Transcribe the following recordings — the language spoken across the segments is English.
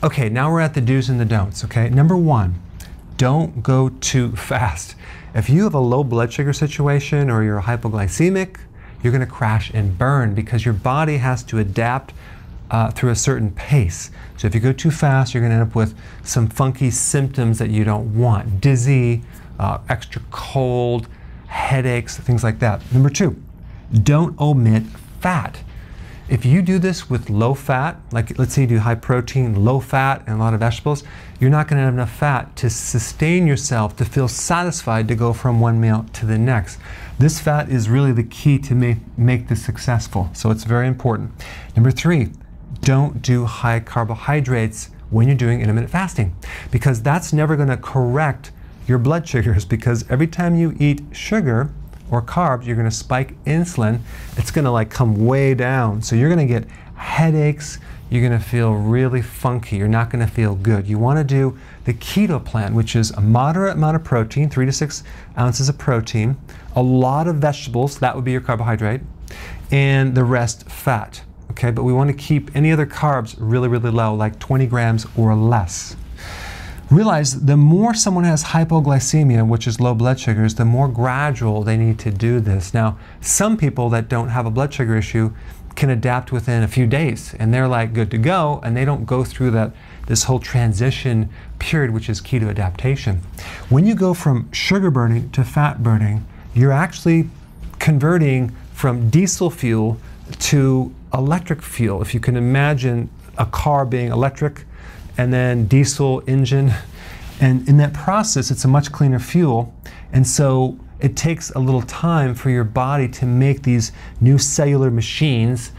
Okay, now we're at the do's and the don'ts, okay? Number one, don't go too fast. If you have a low blood sugar situation or you're hypoglycemic, you're gonna crash and burn because your body has to adapt through a certain pace. So if you go too fast, you're gonna end up with some funky symptoms that you don't want. Dizzy, extra cold, headaches, things like that. Number two, don't omit fat. If you do this with low fat, like let's say you do high protein, low fat, and a lot of vegetables, you're not gonna have enough fat to sustain yourself, to feel satisfied to go from one meal to the next. This fat is really the key to make this successful, so it's very important. Number three, don't do high carbohydrates when you're doing intermittent fasting, because that's never gonna correct your blood sugars, because every time you eat sugar or carbs, you're gonna spike insulin. It's gonna like come way down. So you're gonna get headaches, you're gonna feel really funky, you're not gonna feel good. You wanna do the keto plan, which is a moderate amount of protein, 3 to 6 ounces of protein, a lot of vegetables, that would be your carbohydrate, and the rest fat, okay? But we wanna keep any other carbs really, really low, like 20 grams or less. Realize the more someone has hypoglycemia, which is low blood sugars, the more gradual they need to do this. Now, some people that don't have a blood sugar issue can adapt within a few days, and they're like good to go, and they don't go through this whole transition period, which is keto adaptation. When you go from sugar burning to fat burning, you're actually converting from diesel fuel to electric fuel. If you can imagine a car being electric, and then diesel engine. And in that process, it's a much cleaner fuel. And so it takes a little time for your body to make these new cellular machines,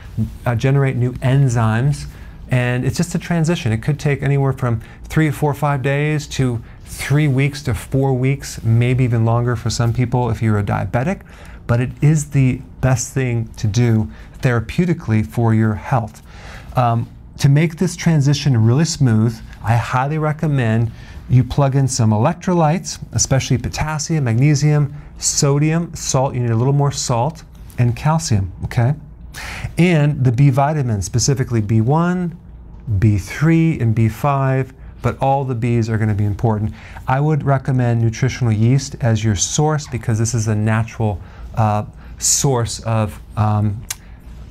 generate new enzymes. And it's just a transition. It could take anywhere from 3 to 4 or 5 days to 3 weeks to 4 weeks, maybe even longer for some people if you're a diabetic. But it is the best thing to do therapeutically for your health. To make this transition really smooth, I highly recommend you plug in some electrolytes, especially potassium, magnesium, sodium, salt, you need a little more salt, and calcium, okay? And the B vitamins, specifically B1, B3, and B5, but all the Bs are gonna be important. I would recommend nutritional yeast as your source because this is a natural source of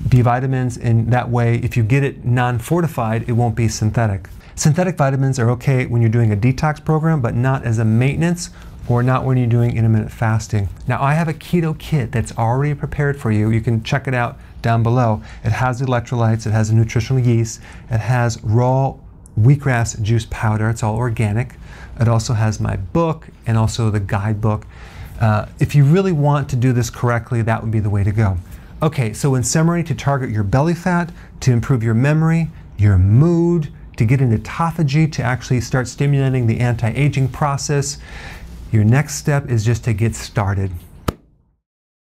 B vitamins, and that way if you get it non-fortified, it won't be synthetic. Synthetic vitamins are okay when you're doing a detox program, but not as a maintenance or not when you're doing intermittent fasting. Now I have a keto kit that's already prepared for you. You can check it out down below. It has electrolytes, it has a nutritional yeast, it has raw wheatgrass juice powder, it's all organic. It also has my book and also the guidebook. If you really want to do this correctly, that would be the way to go. Okay, so in summary, to target your belly fat, to improve your memory, your mood, to get into autophagy, to actually start stimulating the anti-aging process, your next step is just to get started.